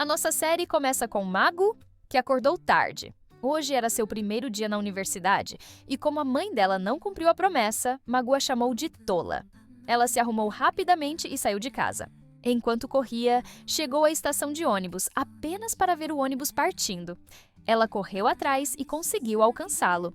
A nossa série começa com Magu, que acordou tarde. Hoje era seu primeiro dia na universidade e, como a mãe dela não cumpriu a promessa, Magu a chamou de tola. Ela se arrumou rapidamente e saiu de casa. Enquanto corria, chegou à estação de ônibus apenas para ver o ônibus partindo. Ela correu atrás e conseguiu alcançá-lo.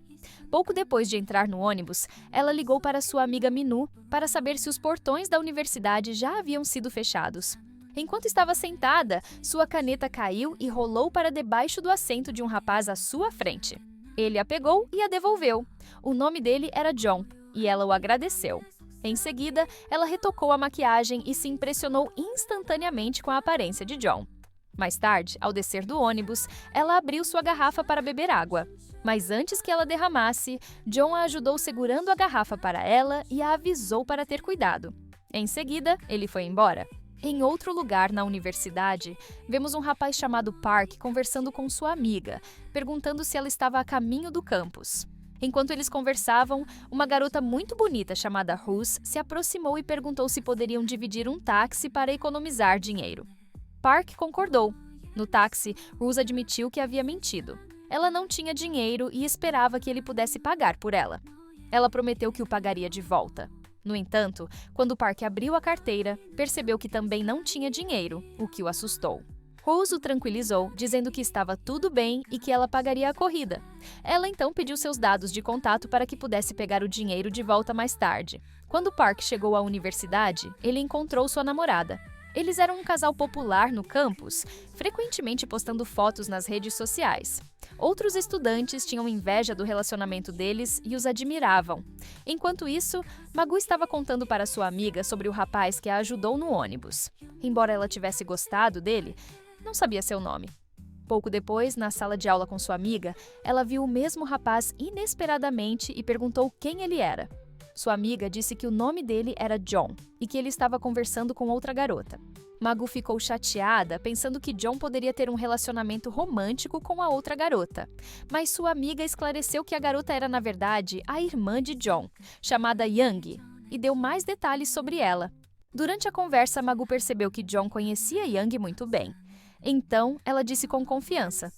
Pouco depois de entrar no ônibus, ela ligou para sua amiga Minu para saber se os portões da universidade já haviam sido fechados. Enquanto estava sentada, sua caneta caiu e rolou para debaixo do assento de um rapaz à sua frente. Ele a pegou e a devolveu. O nome dele era John, e ela o agradeceu. Em seguida, ela retocou a maquiagem e se impressionou instantaneamente com a aparência de John. Mais tarde, ao descer do ônibus, ela abriu sua garrafa para beber água. Mas antes que ela derramasse, John a ajudou segurando a garrafa para ela e a avisou para ter cuidado. Em seguida, ele foi embora. Em outro lugar na universidade, vemos um rapaz chamado Park conversando com sua amiga, perguntando se ela estava a caminho do campus. Enquanto eles conversavam, uma garota muito bonita chamada Rose se aproximou e perguntou se poderiam dividir um táxi para economizar dinheiro. Park concordou. No táxi, Rose admitiu que havia mentido. Ela não tinha dinheiro e esperava que ele pudesse pagar por ela. Ela prometeu que o pagaria de volta. No entanto, quando Park abriu a carteira, percebeu que também não tinha dinheiro, o que o assustou. Rose o tranquilizou, dizendo que estava tudo bem e que ela pagaria a corrida. Ela então pediu seus dados de contato para que pudesse pegar o dinheiro de volta mais tarde. Quando Park chegou à universidade, ele encontrou sua namorada. Eles eram um casal popular no campus, frequentemente postando fotos nas redes sociais. Outros estudantes tinham inveja do relacionamento deles e os admiravam. Enquanto isso, Magu estava contando para sua amiga sobre o rapaz que a ajudou no ônibus. Embora ela tivesse gostado dele, não sabia seu nome. Pouco depois, na sala de aula com sua amiga, ela viu o mesmo rapaz inesperadamente e perguntou quem ele era. Sua amiga disse que o nome dele era John e que ele estava conversando com outra garota. Magu ficou chateada, pensando que John poderia ter um relacionamento romântico com a outra garota. Mas sua amiga esclareceu que a garota era, na verdade, a irmã de John, chamada Young, e deu mais detalhes sobre ela. Durante a conversa, Magu percebeu que John conhecia Young muito bem. Então, ela disse com confiança: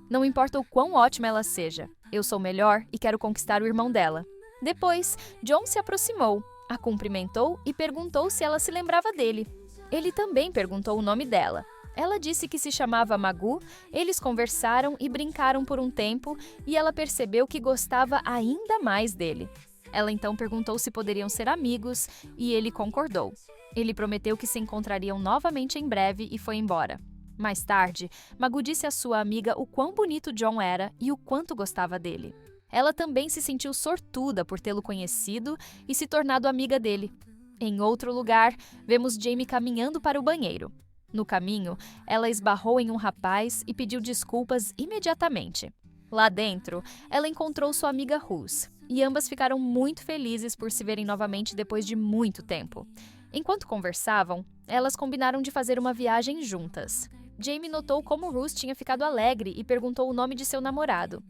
"Não importa o quão ótima ela seja, eu sou melhor e quero conquistar o irmão dela." Depois, John se aproximou, a cumprimentou e perguntou se ela se lembrava dele. Ele também perguntou o nome dela. Ela disse que se chamava Magu, eles conversaram e brincaram por um tempo e ela percebeu que gostava ainda mais dele. Ela então perguntou se poderiam ser amigos e ele concordou. Ele prometeu que se encontrariam novamente em breve e foi embora. Mais tarde, Magu disse à sua amiga o quão bonito John era e o quanto gostava dele. Ela também se sentiu sortuda por tê-lo conhecido e se tornado amiga dele. Em outro lugar, vemos Jamie caminhando para o banheiro. No caminho, ela esbarrou em um rapaz e pediu desculpas imediatamente. Lá dentro, ela encontrou sua amiga Rose, e ambas ficaram muito felizes por se verem novamente depois de muito tempo. Enquanto conversavam, elas combinaram de fazer uma viagem juntas. Jamie notou como Rose tinha ficado alegre e perguntou o nome de seu namorado.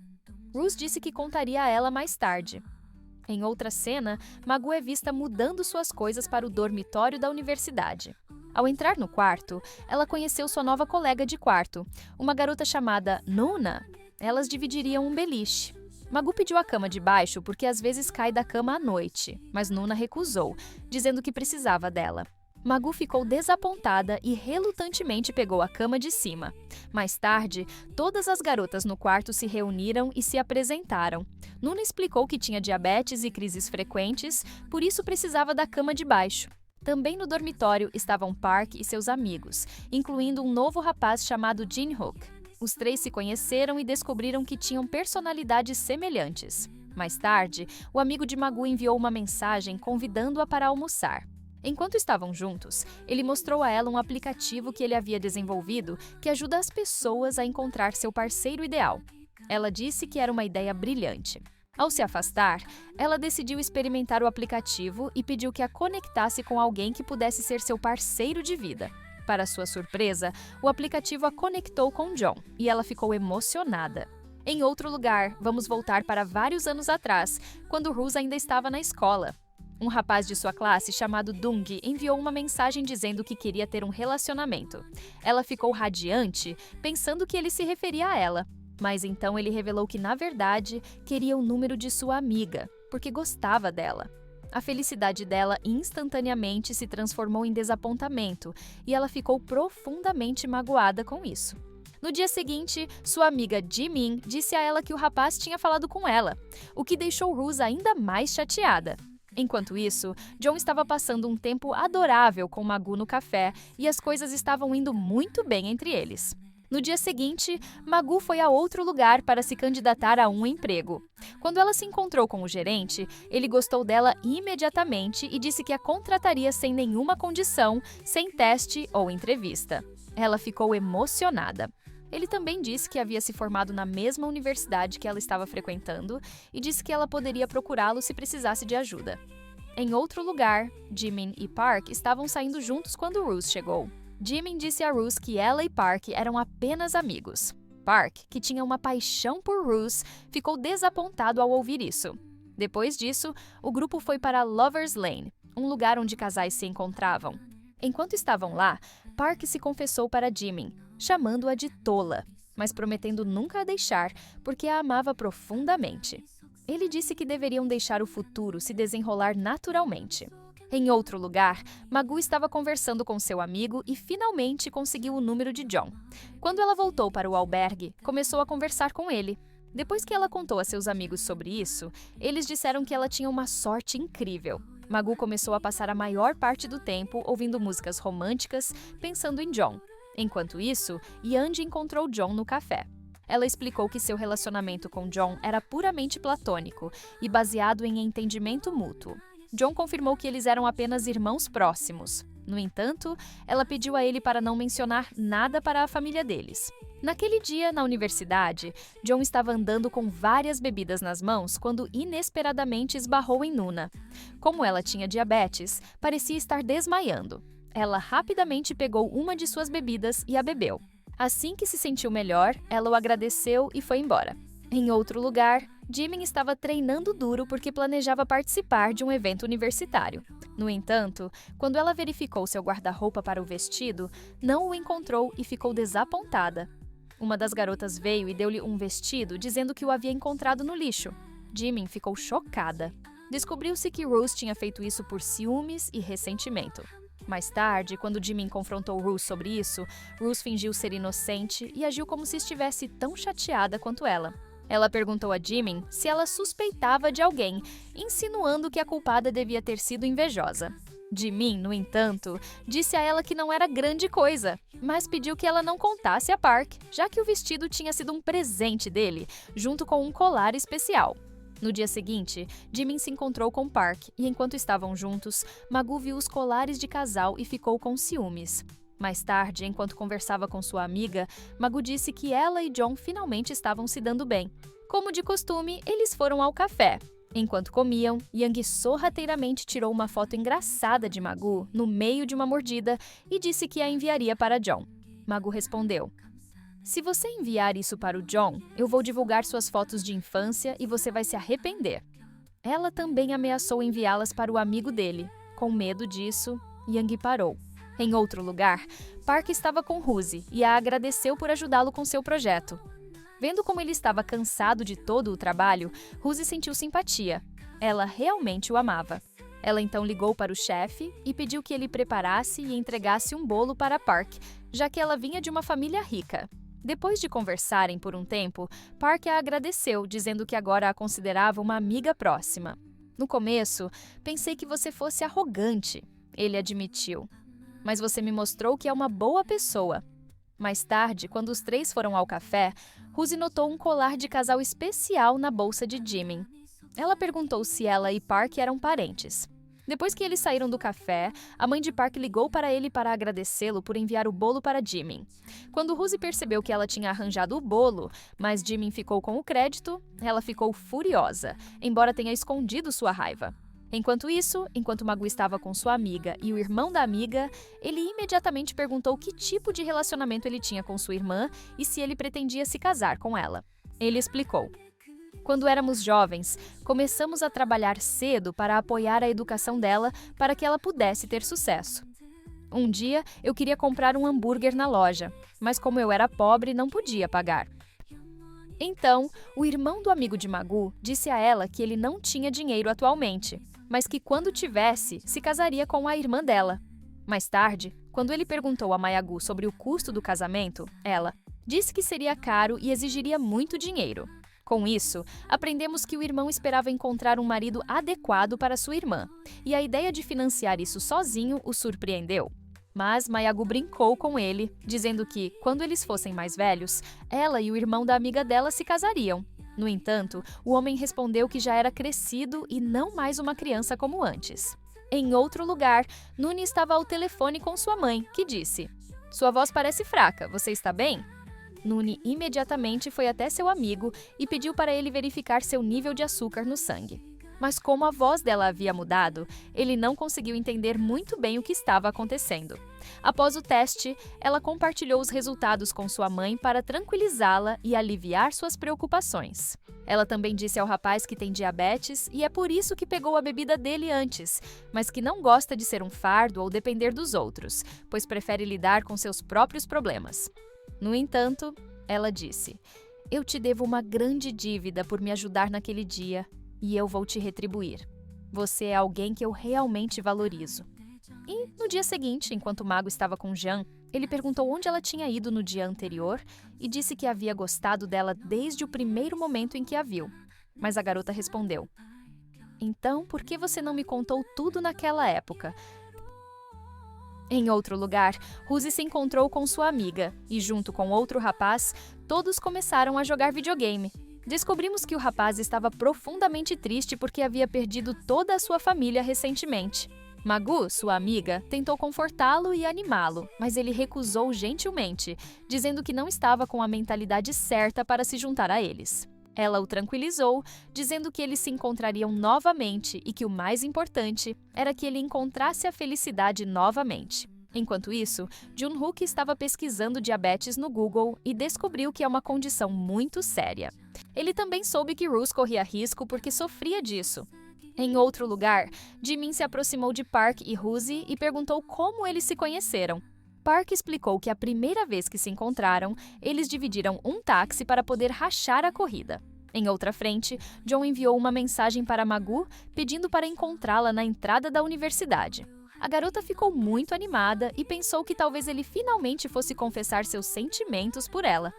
Rose disse que contaria a ela mais tarde. Em outra cena, Magu é vista mudando suas coisas para o dormitório da universidade. Ao entrar no quarto, ela conheceu sua nova colega de quarto, uma garota chamada Nuna. Elas dividiriam um beliche. Magu pediu a cama de baixo porque às vezes cai da cama à noite, mas Nuna recusou, dizendo que precisava dela. Magu ficou desapontada e relutantemente pegou a cama de cima. Mais tarde, todas as garotas no quarto se reuniram e se apresentaram. Nuna explicou que tinha diabetes e crises frequentes, por isso precisava da cama de baixo. Também no dormitório estavam Park e seus amigos, incluindo um novo rapaz chamado Jin-hook. Os três se conheceram e descobriram que tinham personalidades semelhantes. Mais tarde, o amigo de Magu enviou uma mensagem convidando-a para almoçar. Enquanto estavam juntos, ele mostrou a ela um aplicativo que ele havia desenvolvido que ajuda as pessoas a encontrar seu parceiro ideal. Ela disse que era uma ideia brilhante. Ao se afastar, ela decidiu experimentar o aplicativo e pediu que a conectasse com alguém que pudesse ser seu parceiro de vida. Para sua surpresa, o aplicativo a conectou com John e ela ficou emocionada. Em outro lugar, vamos voltar para vários anos atrás, quando Rose ainda estava na escola. Um rapaz de sua classe chamado Dung enviou uma mensagem dizendo que queria ter um relacionamento. Ela ficou radiante, pensando que ele se referia a ela. Mas então ele revelou que, na verdade, queria o número de sua amiga, porque gostava dela. A felicidade dela instantaneamente se transformou em desapontamento e ela ficou profundamente magoada com isso. No dia seguinte, sua amiga Jimin disse a ela que o rapaz tinha falado com ela, o que deixou Rose ainda mais chateada. Enquanto isso, John estava passando um tempo adorável com Magu no café e as coisas estavam indo muito bem entre eles. No dia seguinte, Magu foi a outro lugar para se candidatar a um emprego. Quando ela se encontrou com o gerente, ele gostou dela imediatamente e disse que a contrataria sem nenhuma condição, sem teste ou entrevista. Ela ficou emocionada. Ele também disse que havia se formado na mesma universidade que ela estava frequentando e disse que ela poderia procurá-lo se precisasse de ajuda. Em outro lugar, Jimin e Park estavam saindo juntos quando Rose chegou. Jimin disse a Rose que ela e Park eram apenas amigos. Park, que tinha uma paixão por Rose, ficou desapontado ao ouvir isso. Depois disso, o grupo foi para Lover's Lane, um lugar onde casais se encontravam. Enquanto estavam lá, Park se confessou para Jimin, chamando-a de tola, mas prometendo nunca a deixar, porque a amava profundamente. Ele disse que deveriam deixar o futuro se desenrolar naturalmente. Em outro lugar, Magu estava conversando com seu amigo e finalmente conseguiu o número de John. Quando ela voltou para o albergue, começou a conversar com ele. Depois que ela contou a seus amigos sobre isso, eles disseram que ela tinha uma sorte incrível. Magu começou a passar a maior parte do tempo ouvindo músicas românticas, pensando em John. Enquanto isso, Yanji encontrou John no café. Ela explicou que seu relacionamento com John era puramente platônico e baseado em entendimento mútuo. John confirmou que eles eram apenas irmãos próximos. No entanto, ela pediu a ele para não mencionar nada para a família deles. Naquele dia, na universidade, John estava andando com várias bebidas nas mãos quando inesperadamente esbarrou em Nuna. Como ela tinha diabetes, parecia estar desmaiando. Ela rapidamente pegou uma de suas bebidas e a bebeu. Assim que se sentiu melhor, ela o agradeceu e foi embora. Em outro lugar, Jimin estava treinando duro porque planejava participar de um evento universitário. No entanto, quando ela verificou seu guarda-roupa para o vestido, não o encontrou e ficou desapontada. Uma das garotas veio e deu-lhe um vestido dizendo que o havia encontrado no lixo. Jimin ficou chocada. Descobriu-se que Rose tinha feito isso por ciúmes e ressentimento. Mais tarde, quando Jimin confrontou Rose sobre isso, Rose fingiu ser inocente e agiu como se estivesse tão chateada quanto ela. Ela perguntou a Jimin se ela suspeitava de alguém, insinuando que a culpada devia ter sido invejosa. Jimin, no entanto, disse a ela que não era grande coisa, mas pediu que ela não contasse a Park, já que o vestido tinha sido um presente dele, junto com um colar especial. No dia seguinte, Jimin se encontrou com Park e, enquanto estavam juntos, Magu viu os colares de casal e ficou com ciúmes. Mais tarde, enquanto conversava com sua amiga, Magu disse que ela e John finalmente estavam se dando bem. Como de costume, eles foram ao café. Enquanto comiam, Yang sorrateiramente tirou uma foto engraçada de Magu no meio de uma mordida e disse que a enviaria para John. Magu respondeu: "Se você enviar isso para o John, eu vou divulgar suas fotos de infância e você vai se arrepender." Ela também ameaçou enviá-las para o amigo dele. Com medo disso, Yang parou. Em outro lugar, Park estava com Rose e a agradeceu por ajudá-lo com seu projeto. Vendo como ele estava cansado de todo o trabalho, Rose sentiu simpatia. Ela realmente o amava. Ela então ligou para o chefe e pediu que ele preparasse e entregasse um bolo para Park, já que ela vinha de uma família rica. Depois de conversarem por um tempo, Park a agradeceu, dizendo que agora a considerava uma amiga próxima. "No começo, pensei que você fosse arrogante", ele admitiu. "Mas você me mostrou que é uma boa pessoa." Mais tarde, quando os três foram ao café, Rose notou um colar de casal especial na bolsa de Jimin. Ela perguntou se ela e Park eram parentes. Depois que eles saíram do café, a mãe de Park ligou para ele para agradecê-lo por enviar o bolo para Jimin. Quando Rose percebeu que ela tinha arranjado o bolo, mas Jimin ficou com o crédito, ela ficou furiosa, embora tenha escondido sua raiva. Enquanto isso, enquanto Magu estava com sua amiga e o irmão da amiga, ele imediatamente perguntou que tipo de relacionamento ele tinha com sua irmã e se ele pretendia se casar com ela. Ele explicou: Quando éramos jovens, começamos a trabalhar cedo para apoiar a educação dela para que ela pudesse ter sucesso. Um dia, eu queria comprar um hambúrguer na loja, mas como eu era pobre, não podia pagar. Então, o irmão do amigo de Magoo disse a ela que ele não tinha dinheiro atualmente, mas que quando tivesse, se casaria com a irmã dela. Mais tarde, quando ele perguntou a Mayagoo sobre o custo do casamento, ela disse que seria caro e exigiria muito dinheiro. Com isso, aprendemos que o irmão esperava encontrar um marido adequado para sua irmã, e a ideia de financiar isso sozinho o surpreendeu. Mas Mayagoo brincou com ele, dizendo que, quando eles fossem mais velhos, ela e o irmão da amiga dela se casariam. No entanto, o homem respondeu que já era crescido e não mais uma criança como antes. Em outro lugar, Nuni estava ao telefone com sua mãe, que disse: "Sua voz parece fraca, você está bem?" Nuni imediatamente foi até seu amigo e pediu para ele verificar seu nível de açúcar no sangue. Mas como a voz dela havia mudado, ele não conseguiu entender muito bem o que estava acontecendo. Após o teste, ela compartilhou os resultados com sua mãe para tranquilizá-la e aliviar suas preocupações. Ela também disse ao rapaz que tem diabetes e é por isso que pegou a bebida dele antes, mas que não gosta de ser um fardo ou depender dos outros, pois prefere lidar com seus próprios problemas. No entanto, ela disse: "Eu te devo uma grande dívida por me ajudar naquele dia. E eu vou te retribuir. Você é alguém que eu realmente valorizo." E, no dia seguinte, enquanto Magoo estava com Jean, ele perguntou onde ela tinha ido no dia anterior e disse que havia gostado dela desde o primeiro momento em que a viu. Mas a garota respondeu: "Então, por que você não me contou tudo naquela época?" Em outro lugar, Ruzi se encontrou com sua amiga e, junto com outro rapaz, todos começaram a jogar videogame. Descobrimos que o rapaz estava profundamente triste porque havia perdido toda a sua família recentemente. Magoo, sua amiga, tentou confortá-lo e animá-lo, mas ele recusou gentilmente, dizendo que não estava com a mentalidade certa para se juntar a eles. Ela o tranquilizou, dizendo que eles se encontrariam novamente e que o mais importante era que ele encontrasse a felicidade novamente. Enquanto isso, Junhook estava pesquisando diabetes no Google e descobriu que é uma condição muito séria. Ele também soube que Roose corria risco porque sofria disso. Em outro lugar, Jimin se aproximou de Park e Ruzi e perguntou como eles se conheceram. Park explicou que a primeira vez que se encontraram, eles dividiram um táxi para poder rachar a corrida. Em outra frente, John enviou uma mensagem para Magoo pedindo para encontrá-la na entrada da universidade. A garota ficou muito animada e pensou que talvez ele finalmente fosse confessar seus sentimentos por ela.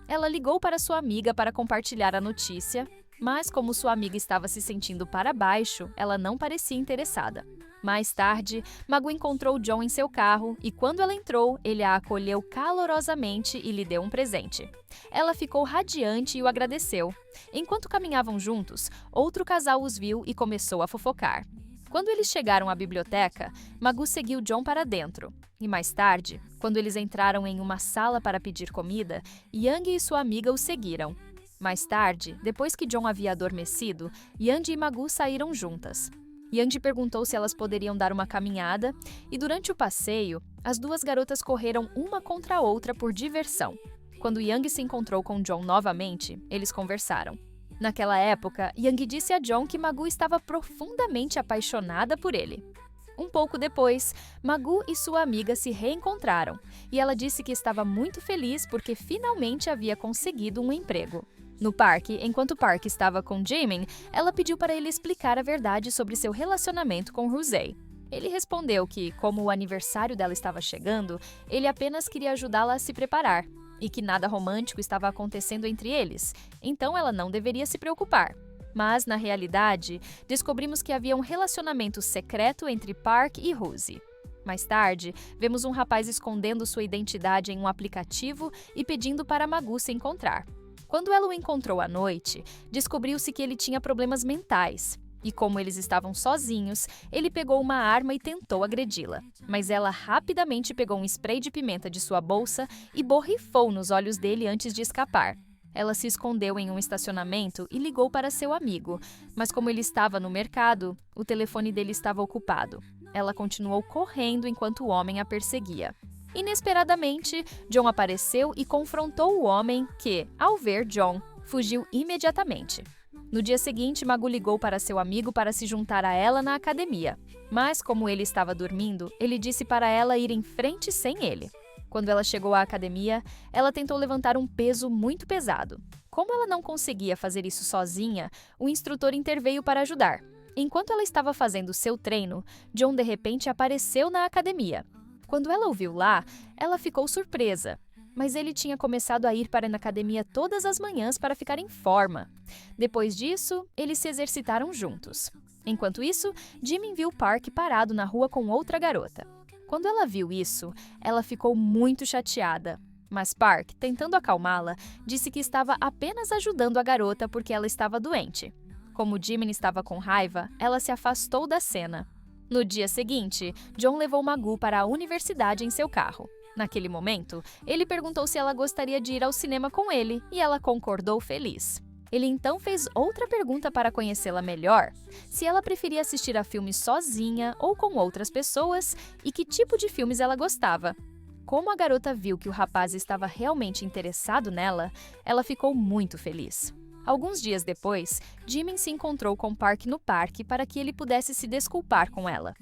Ela ligou para sua amiga para compartilhar a notícia, mas como sua amiga estava se sentindo para baixo, ela não parecia interessada. Mais tarde, Magoo encontrou John em seu carro e quando ela entrou, ele a acolheu calorosamente e lhe deu um presente. Ela ficou radiante e o agradeceu. Enquanto caminhavam juntos, outro casal os viu e começou a fofocar. Quando eles chegaram à biblioteca, Magoo seguiu John para dentro. E mais tarde, quando eles entraram em uma sala para pedir comida, Young e sua amiga o seguiram. Mais tarde, depois que John havia adormecido, Young e Magoo saíram juntas. Young perguntou se elas poderiam dar uma caminhada, e durante o passeio, as duas garotas correram uma contra a outra por diversão. Quando Young se encontrou com John novamente, eles conversaram. Naquela época, Young disse a John que Magoo estava profundamente apaixonada por ele. Um pouco depois, Magoo e sua amiga se reencontraram, e ela disse que estava muito feliz porque finalmente havia conseguido um emprego. No parque, enquanto Park estava com Jimin, ela pediu para ele explicar a verdade sobre seu relacionamento com Ruzi. Ele respondeu que, como o aniversário dela estava chegando, ele apenas queria ajudá-la a se preparar, e que nada romântico estava acontecendo entre eles, então ela não deveria se preocupar. Mas, na realidade, descobrimos que havia um relacionamento secreto entre Park e Ruzi. Mais tarde, vemos um rapaz escondendo sua identidade em um aplicativo e pedindo para Magoo se encontrar. Quando ela o encontrou à noite, descobriu-se que ele tinha problemas mentais. E como eles estavam sozinhos, ele pegou uma arma e tentou agredi-la. Mas ela rapidamente pegou um spray de pimenta de sua bolsa e borrifou nos olhos dele antes de escapar. Ela se escondeu em um estacionamento e ligou para seu amigo, mas como ele estava no mercado, o telefone dele estava ocupado. Ela continuou correndo enquanto o homem a perseguia. Inesperadamente, John apareceu e confrontou o homem que, ao ver John, fugiu imediatamente. No dia seguinte, Magu ligou para seu amigo para se juntar a ela na academia. Mas, como ele estava dormindo, ele disse para ela ir em frente sem ele. Quando ela chegou à academia, ela tentou levantar um peso muito pesado. Como ela não conseguia fazer isso sozinha, o instrutor interveio para ajudar. Enquanto ela estava fazendo seu treino, John de repente apareceu na academia. Quando ela o viu lá, ela ficou surpresa. Mas ele tinha começado a ir para a academia todas as manhãs para ficar em forma. Depois disso, eles se exercitaram juntos. Enquanto isso, Jimin viu Park parado na rua com outra garota. Quando ela viu isso, ela ficou muito chateada. Mas Park, tentando acalmá-la, disse que estava apenas ajudando a garota porque ela estava doente. Como Jimin estava com raiva, ela se afastou da cena. No dia seguinte, John levou Magu para a universidade em seu carro. Naquele momento, ele perguntou se ela gostaria de ir ao cinema com ele e ela concordou feliz. Ele então fez outra pergunta para conhecê-la melhor, se ela preferia assistir a filmes sozinha ou com outras pessoas e que tipo de filmes ela gostava. Como a garota viu que o rapaz estava realmente interessado nela, ela ficou muito feliz. Alguns dias depois, Jimin se encontrou com Park no parque para que ele pudesse se desculpar com ela.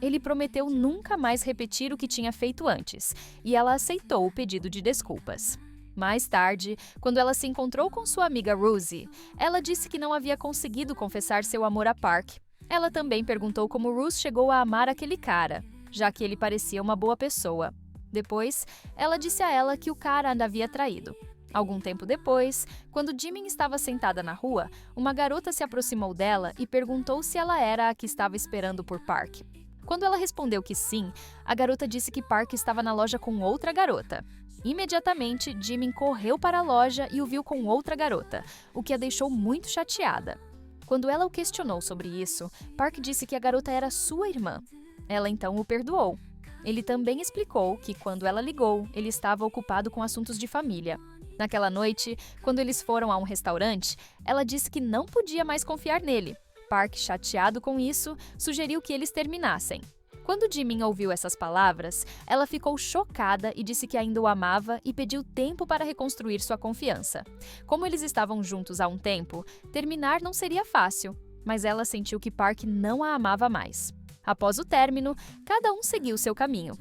Ele prometeu nunca mais repetir o que tinha feito antes, e ela aceitou o pedido de desculpas. Mais tarde, quando ela se encontrou com sua amiga Rosie, ela disse que não havia conseguido confessar seu amor a Park. Ela também perguntou como Rosie chegou a amar aquele cara, já que ele parecia uma boa pessoa. Depois, ela disse a ela que o cara a havia traído. Algum tempo depois, quando Jimin estava sentada na rua, uma garota se aproximou dela e perguntou se ela era a que estava esperando por Park. Quando ela respondeu que sim, a garota disse que Park estava na loja com outra garota. Imediatamente, Jimin correu para a loja e o viu com outra garota, o que a deixou muito chateada. Quando ela o questionou sobre isso, Park disse que a garota era sua irmã. Ela então o perdoou. Ele também explicou que, quando ela ligou, ele estava ocupado com assuntos de família. Naquela noite, quando eles foram a um restaurante, ela disse que não podia mais confiar nele. Park, chateado com isso, sugeriu que eles terminassem. Quando Jimin ouviu essas palavras, ela ficou chocada e disse que ainda o amava e pediu tempo para reconstruir sua confiança. Como eles estavam juntos há um tempo, terminar não seria fácil, mas ela sentiu que Park não a amava mais. Após o término, cada um seguiu seu caminho.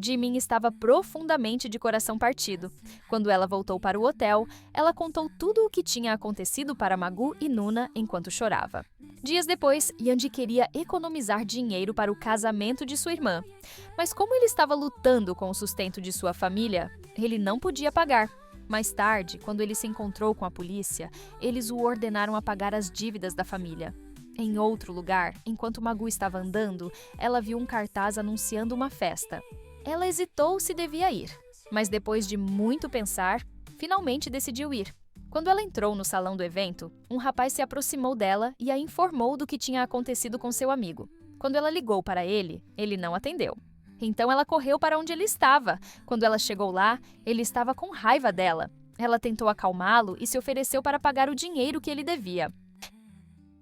Jimin estava profundamente de coração partido. Quando ela voltou para o hotel, ela contou tudo o que tinha acontecido para Magu e Nuna enquanto chorava. Dias depois, Yeonji queria economizar dinheiro para o casamento de sua irmã. Mas como ele estava lutando com o sustento de sua família, ele não podia pagar. Mais tarde, quando ele se encontrou com a polícia, eles o ordenaram a pagar as dívidas da família. Em outro lugar, enquanto Magu estava andando, ela viu um cartaz anunciando uma festa. Ela hesitou se devia ir, mas depois de muito pensar, finalmente decidiu ir. Quando ela entrou no salão do evento, um rapaz se aproximou dela e a informou do que tinha acontecido com seu amigo. Quando ela ligou para ele, ele não atendeu. Então ela correu para onde ele estava. Quando ela chegou lá, ele estava com raiva dela. Ela tentou acalmá-lo e se ofereceu para pagar o dinheiro que ele devia.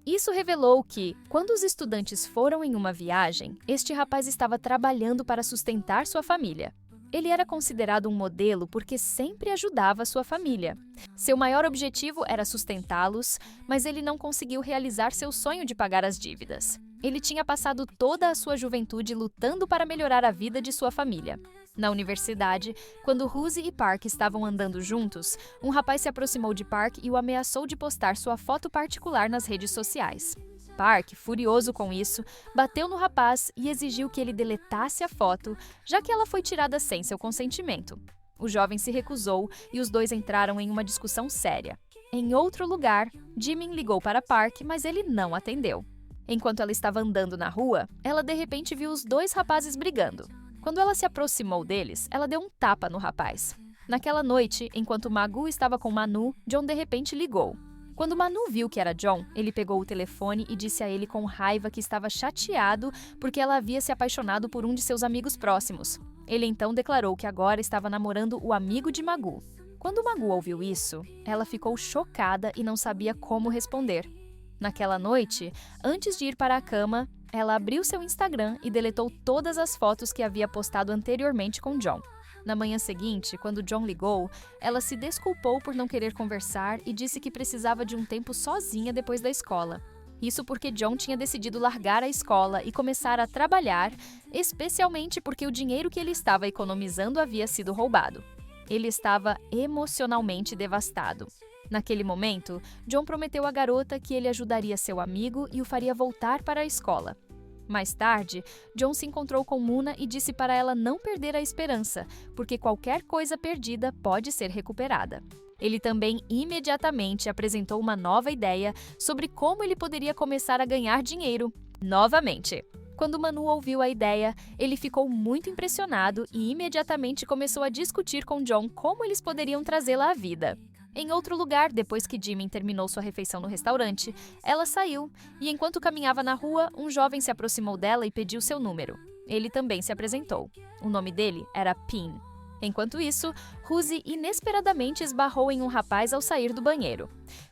Isso revelou que, quando os estudantes foram em uma viagem, este rapaz estava trabalhando para sustentar sua família. Ele era considerado um modelo porque sempre ajudava sua família. Seu maior objetivo era sustentá-los, mas ele não conseguiu realizar seu sonho de pagar as dívidas. Ele tinha passado toda a sua juventude lutando para melhorar a vida de sua família. Na universidade, quando Rosie e Park estavam andando juntos, um rapaz se aproximou de Park e o ameaçou de postar sua foto particular nas redes sociais. Park, furioso com isso, bateu no rapaz e exigiu que ele deletasse a foto, já que ela foi tirada sem seu consentimento. O jovem se recusou e os dois entraram em uma discussão séria. Em outro lugar, Jimin ligou para Park, mas ele não atendeu. Enquanto ela estava andando na rua, ela de repente viu os dois rapazes brigando. Quando ela se aproximou deles, ela deu um tapa no rapaz. Naquela noite, enquanto Magu estava com Manu, John de repente ligou. Quando Manu viu que era John, ele pegou o telefone e disse a ele com raiva que estava chateado porque ela havia se apaixonado por um de seus amigos próximos. Ele então declarou que agora estava namorando o amigo de Magu. Quando Magu ouviu isso, ela ficou chocada e não sabia como responder. Naquela noite, antes de ir para a cama, ela abriu seu Instagram e deletou todas as fotos que havia postado anteriormente com John. Na manhã seguinte, quando John ligou, ela se desculpou por não querer conversar e disse que precisava de um tempo sozinha depois da escola. Isso porque John tinha decidido largar a escola e começar a trabalhar, especialmente porque o dinheiro que ele estava economizando havia sido roubado. Ele estava emocionalmente devastado. Naquele momento, John prometeu à garota que ele ajudaria seu amigo e o faria voltar para a escola. Mais tarde, John se encontrou com Muna e disse para ela não perder a esperança, porque qualquer coisa perdida pode ser recuperada. Ele também imediatamente apresentou uma nova ideia sobre como ele poderia começar a ganhar dinheiro novamente. Quando Manu ouviu a ideia, ele ficou muito impressionado e imediatamente começou a discutir com John como eles poderiam trazê-la à vida. Em outro lugar, depois que Jimin terminou sua refeição no restaurante, ela saiu e, enquanto caminhava na rua, um jovem se aproximou dela e pediu seu número. Ele também se apresentou. O nome dele era Pin. Enquanto isso, Ruzi inesperadamente esbarrou em um rapaz ao sair do banheiro.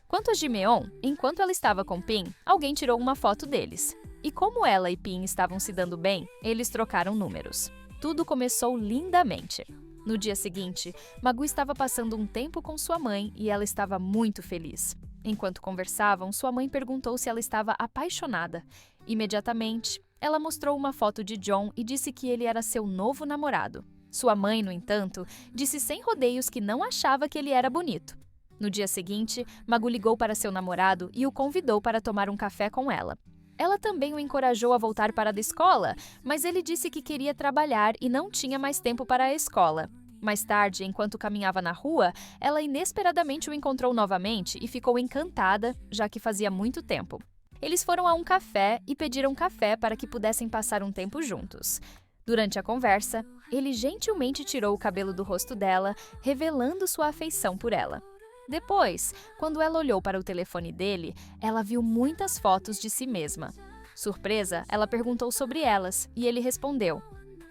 Quanto a Jimeon, enquanto ela estava com Pin, alguém tirou uma foto deles. E como ela e Pin estavam se dando bem, eles trocaram números. Tudo começou lindamente. No dia seguinte, Magu estava passando um tempo com sua mãe e ela estava muito feliz. Enquanto conversavam, sua mãe perguntou se ela estava apaixonada. Imediatamente, ela mostrou uma foto de John e disse que ele era seu novo namorado. Sua mãe, no entanto, disse sem rodeios que não achava que ele era bonito. No dia seguinte, Magu ligou para seu namorado e o convidou para tomar um café com ela. Ela também o encorajou a voltar para a escola, mas ele disse que queria trabalhar e não tinha mais tempo para a escola. Mais tarde, enquanto caminhava na rua, ela inesperadamente o encontrou novamente e ficou encantada, já que fazia muito tempo. Eles foram a um café e pediram café para que pudessem passar um tempo juntos. Durante a conversa, ele gentilmente tirou o cabelo do rosto dela, revelando sua afeição por ela. Depois, quando ela olhou para o telefone dele, ela viu muitas fotos de si mesma. Surpresa, ela perguntou sobre elas e ele respondeu: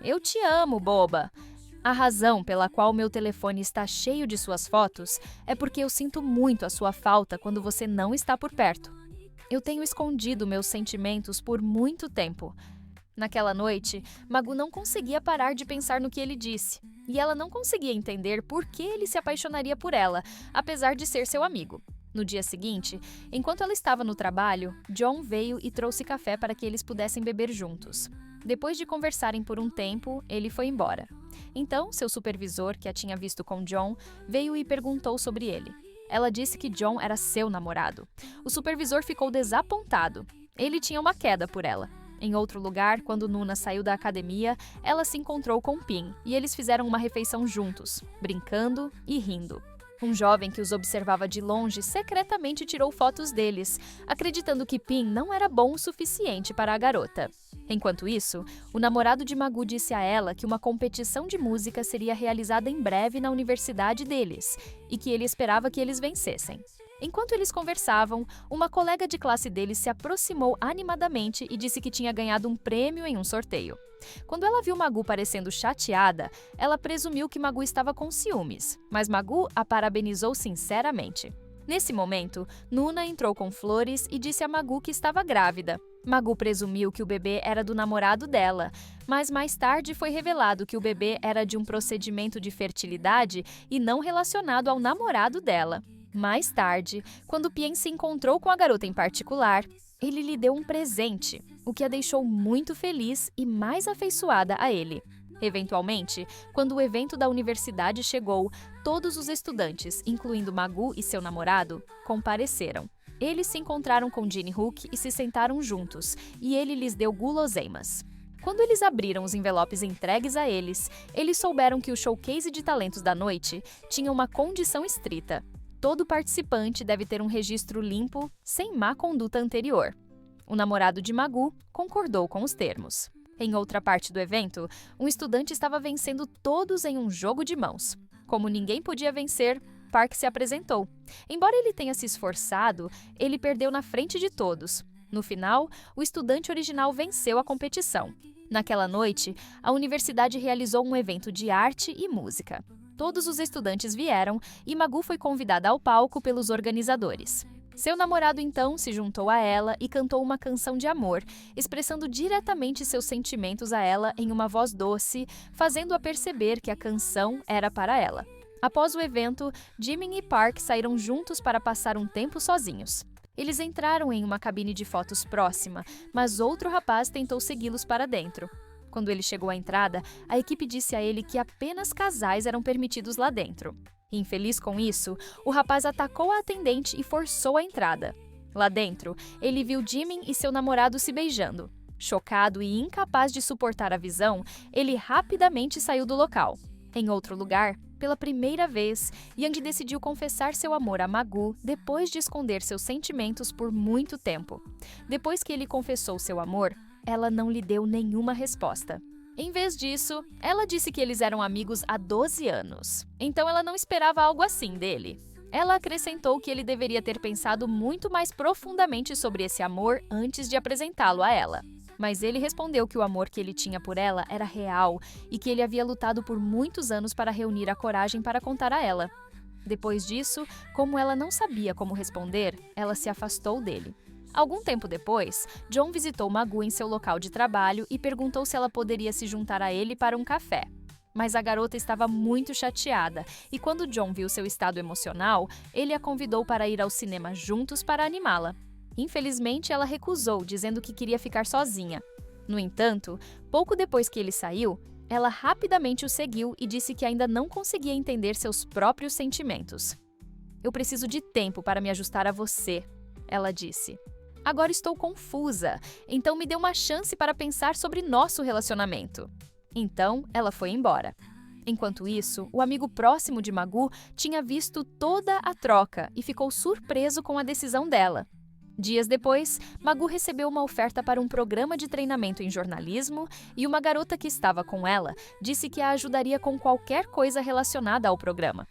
"Eu te amo, boba. A razão pela qual meu telefone está cheio de suas fotos é porque eu sinto muito a sua falta quando você não está por perto. Eu tenho escondido meus sentimentos por muito tempo." Naquela noite, Magu não conseguia parar de pensar no que ele disse, e ela não conseguia entender por que ele se apaixonaria por ela, apesar de ser seu amigo. No dia seguinte, enquanto ela estava no trabalho, John veio e trouxe café para que eles pudessem beber juntos. Depois de conversarem por um tempo, ele foi embora. Então, seu supervisor, que a tinha visto com John, veio e perguntou sobre ele. Ela disse que John era seu namorado. O supervisor ficou desapontado. Ele tinha uma queda por ela. Em outro lugar, quando Nuna saiu da academia, ela se encontrou com Pin e eles fizeram uma refeição juntos, brincando e rindo. Um jovem que os observava de longe secretamente tirou fotos deles, acreditando que Pin não era bom o suficiente para a garota. Enquanto isso, o namorado de Magu disse a ela que uma competição de música seria realizada em breve na universidade deles e que ele esperava que eles vencessem. Enquanto eles conversavam, uma colega de classe deles se aproximou animadamente e disse que tinha ganhado um prêmio em um sorteio. Quando ela viu Magu parecendo chateada, ela presumiu que Magu estava com ciúmes, mas Magu a parabenizou sinceramente. Nesse momento, Nuna entrou com flores e disse a Magu que estava grávida. Magu presumiu que o bebê era do namorado dela, mas mais tarde foi revelado que o bebê era de um procedimento de fertilidade e não relacionado ao namorado dela. Mais tarde, quando Pien se encontrou com a garota em particular, ele lhe deu um presente, o que a deixou muito feliz e mais afeiçoada a ele. Eventualmente, quando o evento da universidade chegou, todos os estudantes, incluindo Magu e seu namorado, compareceram. Eles se encontraram com Jin Hook e se sentaram juntos, e ele lhes deu guloseimas. Quando eles abriram os envelopes entregues a eles, eles souberam que o showcase de talentos da noite tinha uma condição estrita. Todo participante deve ter um registro limpo, sem má conduta anterior. O namorado de Magu concordou com os termos. Em outra parte do evento, um estudante estava vencendo todos em um jogo de mãos. Como ninguém podia vencer, Park se apresentou. Embora ele tenha se esforçado, ele perdeu na frente de todos. No final, o estudante original venceu a competição. Naquela noite, a universidade realizou um evento de arte e música. Todos os estudantes vieram e Magu foi convidada ao palco pelos organizadores. Seu namorado então se juntou a ela e cantou uma canção de amor, expressando diretamente seus sentimentos a ela em uma voz doce, fazendo-a perceber que a canção era para ela. Após o evento, Jimin e Park saíram juntos para passar um tempo sozinhos. Eles entraram em uma cabine de fotos próxima, mas outro rapaz tentou segui-los para dentro. Quando ele chegou à entrada, a equipe disse a ele que apenas casais eram permitidos lá dentro. Infeliz com isso, o rapaz atacou a atendente e forçou a entrada. Lá dentro, ele viu Jimin e seu namorado se beijando. Chocado e incapaz de suportar a visão, ele rapidamente saiu do local. Em outro lugar, pela primeira vez, Young decidiu confessar seu amor a Magu depois de esconder seus sentimentos por muito tempo. Depois que ele confessou seu amor, ela não lhe deu nenhuma resposta. Em vez disso, ela disse que eles eram amigos há 12 anos. Então ela não esperava algo assim dele. Ela acrescentou que ele deveria ter pensado muito mais profundamente sobre esse amor antes de apresentá-lo a ela. Mas ele respondeu que o amor que ele tinha por ela era real e que ele havia lutado por muitos anos para reunir a coragem para contar a ela. Depois disso, como ela não sabia como responder, ela se afastou dele. Algum tempo depois, John visitou Magu em seu local de trabalho e perguntou se ela poderia se juntar a ele para um café. Mas a garota estava muito chateada e quando John viu seu estado emocional, ele a convidou para ir ao cinema juntos para animá-la. Infelizmente, ela recusou, dizendo que queria ficar sozinha. No entanto, pouco depois que ele saiu, ela rapidamente o seguiu e disse que ainda não conseguia entender seus próprios sentimentos. "Eu preciso de tempo para me ajustar a você", ela disse. "Agora estou confusa, então me dê uma chance para pensar sobre nosso relacionamento." Então, ela foi embora. Enquanto isso, o amigo próximo de Magu tinha visto toda a troca e ficou surpreso com a decisão dela. Dias depois, Magu recebeu uma oferta para um programa de treinamento em jornalismo e uma garota que estava com ela disse que a ajudaria com qualquer coisa relacionada ao programa.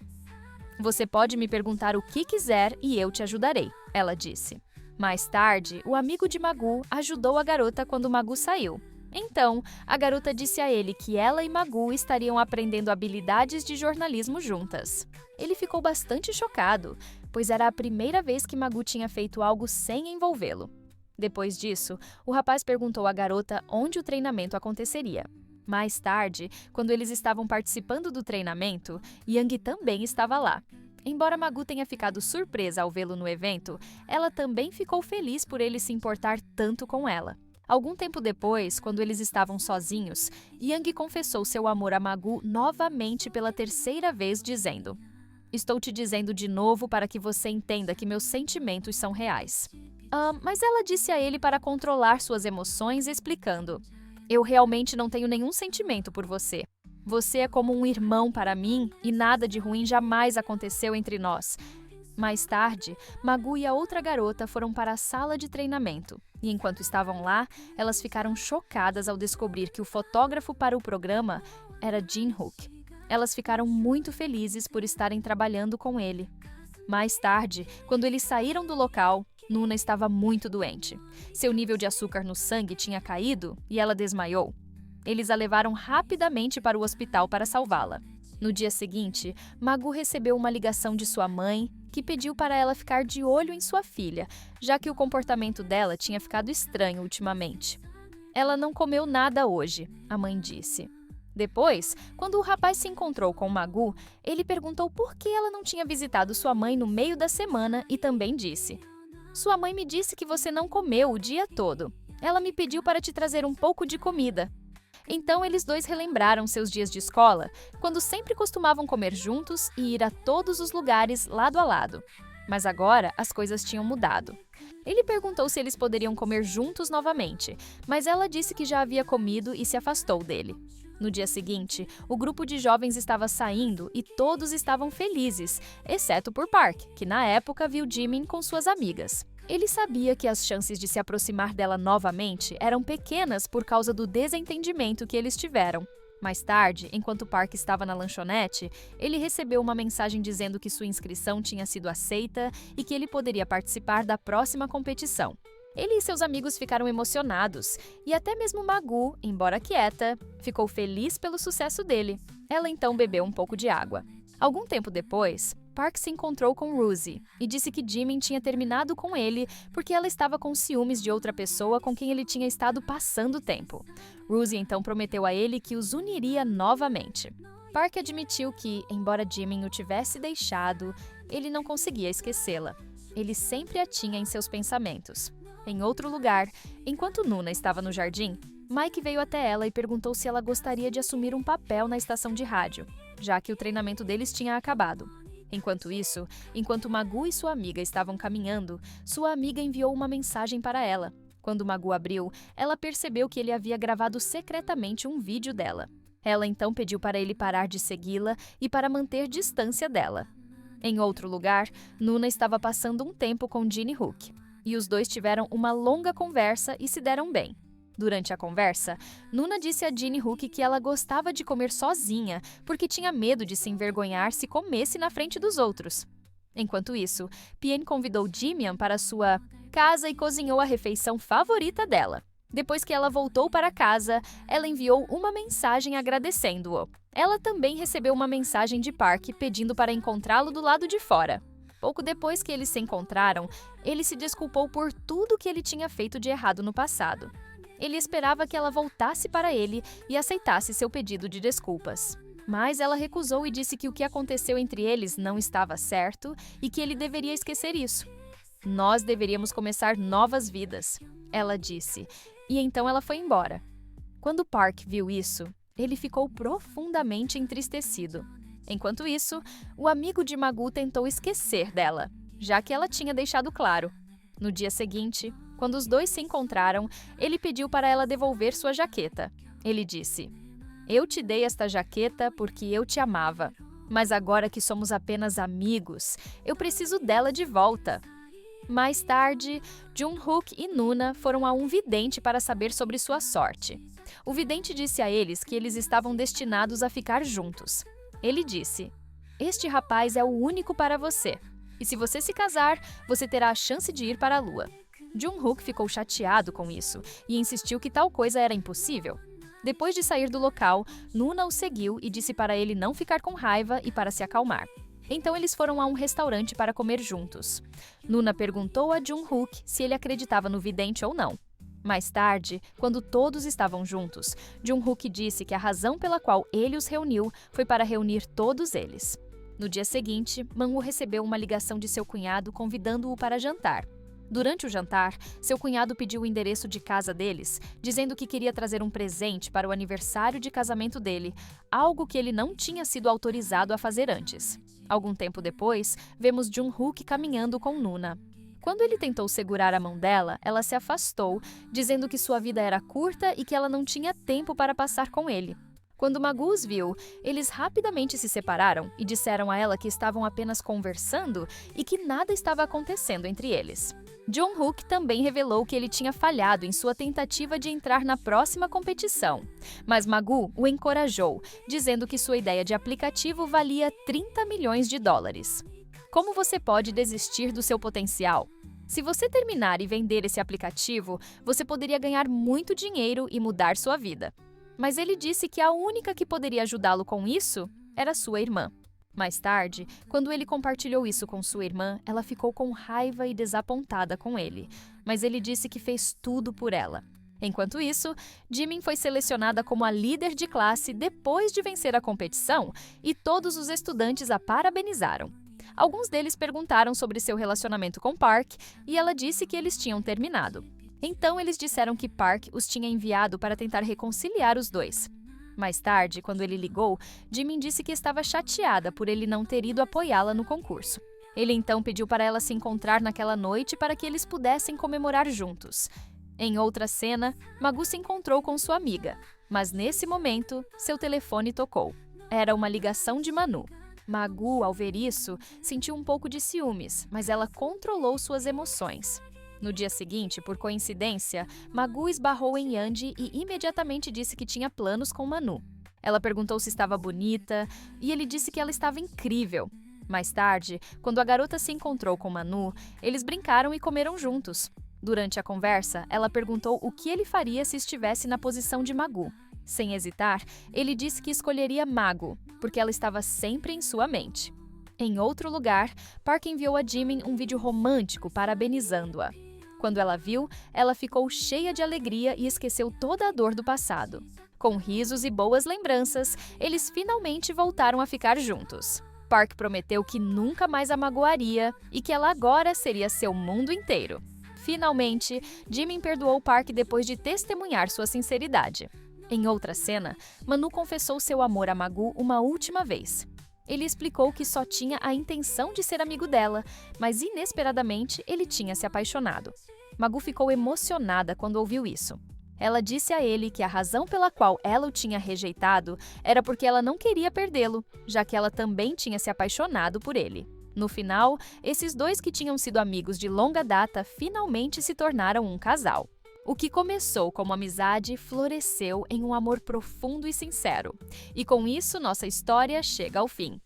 "Você pode me perguntar o que quiser e eu te ajudarei", ela disse. Mais tarde, o amigo de Magu ajudou a garota quando Magu saiu. Então, a garota disse a ele que ela e Magu estariam aprendendo habilidades de jornalismo juntas. Ele ficou bastante chocado, pois era a primeira vez que Magu tinha feito algo sem envolvê-lo. Depois disso, o rapaz perguntou à garota onde o treinamento aconteceria. Mais tarde, quando eles estavam participando do treinamento, Young também estava lá. Embora Magu tenha ficado surpresa ao vê-lo no evento, ela também ficou feliz por ele se importar tanto com ela. Algum tempo depois, quando eles estavam sozinhos, Young confessou seu amor a Magu novamente pela terceira vez, dizendo: "Estou te dizendo de novo para que você entenda que meus sentimentos são reais." Mas ela disse a ele para controlar suas emoções, explicando: "Eu realmente não tenho nenhum sentimento por você. Você é como um irmão para mim e nada de ruim jamais aconteceu entre nós." Mais tarde, Magu e a outra garota foram para a sala de treinamento. E enquanto estavam lá, elas ficaram chocadas ao descobrir que o fotógrafo para o programa era Jin-hook. Elas ficaram muito felizes por estarem trabalhando com ele. Mais tarde, quando eles saíram do local, Nuna estava muito doente. Seu nível de açúcar no sangue tinha caído e ela desmaiou. Eles a levaram rapidamente para o hospital para salvá-la. No dia seguinte, Magu recebeu uma ligação de sua mãe, que pediu para ela ficar de olho em sua filha, já que o comportamento dela tinha ficado estranho ultimamente. "Ela não comeu nada hoje", a mãe disse. Depois, quando o rapaz se encontrou com Magu, ele perguntou por que ela não tinha visitado sua mãe no meio da semana e também disse: "Sua mãe me disse que você não comeu o dia todo. Ela me pediu para te trazer um pouco de comida." Então eles dois relembraram seus dias de escola, quando sempre costumavam comer juntos e ir a todos os lugares lado a lado. Mas agora as coisas tinham mudado. Ele perguntou se eles poderiam comer juntos novamente, mas ela disse que já havia comido e se afastou dele. No dia seguinte, o grupo de jovens estava saindo e todos estavam felizes, exceto por Park, que na época viu Jimin com suas amigas. Ele sabia que as chances de se aproximar dela novamente eram pequenas por causa do desentendimento que eles tiveram. Mais tarde, enquanto Park estava na lanchonete, ele recebeu uma mensagem dizendo que sua inscrição tinha sido aceita e que ele poderia participar da próxima competição. Ele e seus amigos ficaram emocionados, e até mesmo Magu, embora quieta, ficou feliz pelo sucesso dele. Ela então bebeu um pouco de água. Algum tempo depois, Park se encontrou com Rosie e disse que Jimin tinha terminado com ele porque ela estava com ciúmes de outra pessoa com quem ele tinha estado passando tempo. Rosie então prometeu a ele que os uniria novamente. Park admitiu que, embora Jimin o tivesse deixado, ele não conseguia esquecê-la. Ele sempre a tinha em seus pensamentos. Em outro lugar, enquanto Nuna estava no jardim, Mike veio até ela e perguntou se ela gostaria de assumir um papel na estação de rádio, já que o treinamento deles tinha acabado. Enquanto isso, enquanto Magu e sua amiga estavam caminhando, sua amiga enviou uma mensagem para ela. Quando Magu abriu, ela percebeu que ele havia gravado secretamente um vídeo dela. Ela então pediu para ele parar de segui-la e para manter distância dela. Em outro lugar, Nuna estava passando um tempo com Jin Hook, e os dois tiveram uma longa conversa e se deram bem. Durante a conversa, Nuna disse a Jin Hook que ela gostava de comer sozinha porque tinha medo de se envergonhar se comesse na frente dos outros. Enquanto isso, Pien convidou Jimian para sua casa e cozinhou a refeição favorita dela. Depois que ela voltou para casa, ela enviou uma mensagem agradecendo-o. Ela também recebeu uma mensagem de Park pedindo para encontrá-lo do lado de fora. Pouco depois que eles se encontraram, ele se desculpou por tudo que ele tinha feito de errado no passado. Ele esperava que ela voltasse para ele e aceitasse seu pedido de desculpas. Mas ela recusou e disse que o que aconteceu entre eles não estava certo e que ele deveria esquecer isso. Nós deveríamos começar novas vidas, ela disse, e então ela foi embora. Quando Park viu isso, ele ficou profundamente entristecido. Enquanto isso, o amigo de Magu tentou esquecer dela, já que ela tinha deixado claro. No dia seguinte, quando os dois se encontraram, ele pediu para ela devolver sua jaqueta. Ele disse: "Eu te dei esta jaqueta porque eu te amava, mas agora que somos apenas amigos, eu preciso dela de volta." Mais tarde, Jun-hook e Nuna foram a um vidente para saber sobre sua sorte. O vidente disse a eles que eles estavam destinados a ficar juntos. Ele disse: "Este rapaz é o único para você, e se você se casar, você terá a chance de ir para a lua." Jun-hook ficou chateado com isso e insistiu que tal coisa era impossível. Depois de sair do local, Nuna o seguiu e disse para ele não ficar com raiva e para se acalmar. Então eles foram a um restaurante para comer juntos. Nuna perguntou a Jun-hook se ele acreditava no vidente ou não. Mais tarde, quando todos estavam juntos, Jun-hook disse que a razão pela qual ele os reuniu foi para reunir todos eles. No dia seguinte, Man-woo recebeu uma ligação de seu cunhado convidando-o para jantar. Durante o jantar, seu cunhado pediu o endereço de casa deles, dizendo que queria trazer um presente para o aniversário de casamento dele, algo que ele não tinha sido autorizado a fazer antes. Algum tempo depois, vemos Jun-hook caminhando com Nuna. Quando ele tentou segurar a mão dela, ela se afastou, dizendo que sua vida era curta e que ela não tinha tempo para passar com ele. Quando Magu os viu, eles rapidamente se separaram e disseram a ela que estavam apenas conversando e que nada estava acontecendo entre eles. Jun-hook também revelou que ele tinha falhado em sua tentativa de entrar na próxima competição, mas Magu o encorajou, dizendo que sua ideia de aplicativo valia $30 milhões. Como você pode desistir do seu potencial? Se você terminar e vender esse aplicativo, você poderia ganhar muito dinheiro e mudar sua vida. Mas ele disse que a única que poderia ajudá-lo com isso era sua irmã. Mais tarde, quando ele compartilhou isso com sua irmã, ela ficou com raiva e desapontada com ele, mas ele disse que fez tudo por ela. Enquanto isso, Jimin foi selecionada como a líder de classe depois de vencer a competição e todos os estudantes a parabenizaram. Alguns deles perguntaram sobre seu relacionamento com Park e ela disse que eles tinham terminado. Então eles disseram que Park os tinha enviado para tentar reconciliar os dois. Mais tarde, quando ele ligou, Jimin disse que estava chateada por ele não ter ido apoiá-la no concurso. Ele então pediu para ela se encontrar naquela noite para que eles pudessem comemorar juntos. Em outra cena, Magu se encontrou com sua amiga, mas nesse momento, seu telefone tocou. Era uma ligação de Manu. Magu, ao ver isso, sentiu um pouco de ciúmes, mas ela controlou suas emoções. No dia seguinte, por coincidência, Magu esbarrou em Yeonji e imediatamente disse que tinha planos com Manu. Ela perguntou se estava bonita e ele disse que ela estava incrível. Mais tarde, quando a garota se encontrou com Manu, eles brincaram e comeram juntos. Durante a conversa, ela perguntou o que ele faria se estivesse na posição de Magu. Sem hesitar, ele disse que escolheria Magu, porque ela estava sempre em sua mente. Em outro lugar, Park enviou a Jimin um vídeo romântico parabenizando-a. Quando ela viu, ela ficou cheia de alegria e esqueceu toda a dor do passado. Com risos e boas lembranças, eles finalmente voltaram a ficar juntos. Park prometeu que nunca mais a magoaria e que ela agora seria seu mundo inteiro. Finalmente, Jimin perdoou Park depois de testemunhar sua sinceridade. Em outra cena, Manu confessou seu amor a Magu uma última vez. Ele explicou que só tinha a intenção de ser amigo dela, mas inesperadamente ele tinha se apaixonado. Magu ficou emocionada quando ouviu isso. Ela disse a ele que a razão pela qual ela o tinha rejeitado era porque ela não queria perdê-lo, já que ela também tinha se apaixonado por ele. No final, esses dois que tinham sido amigos de longa data finalmente se tornaram um casal. O que começou como amizade floresceu em um amor profundo e sincero. E com isso, nossa história chega ao fim.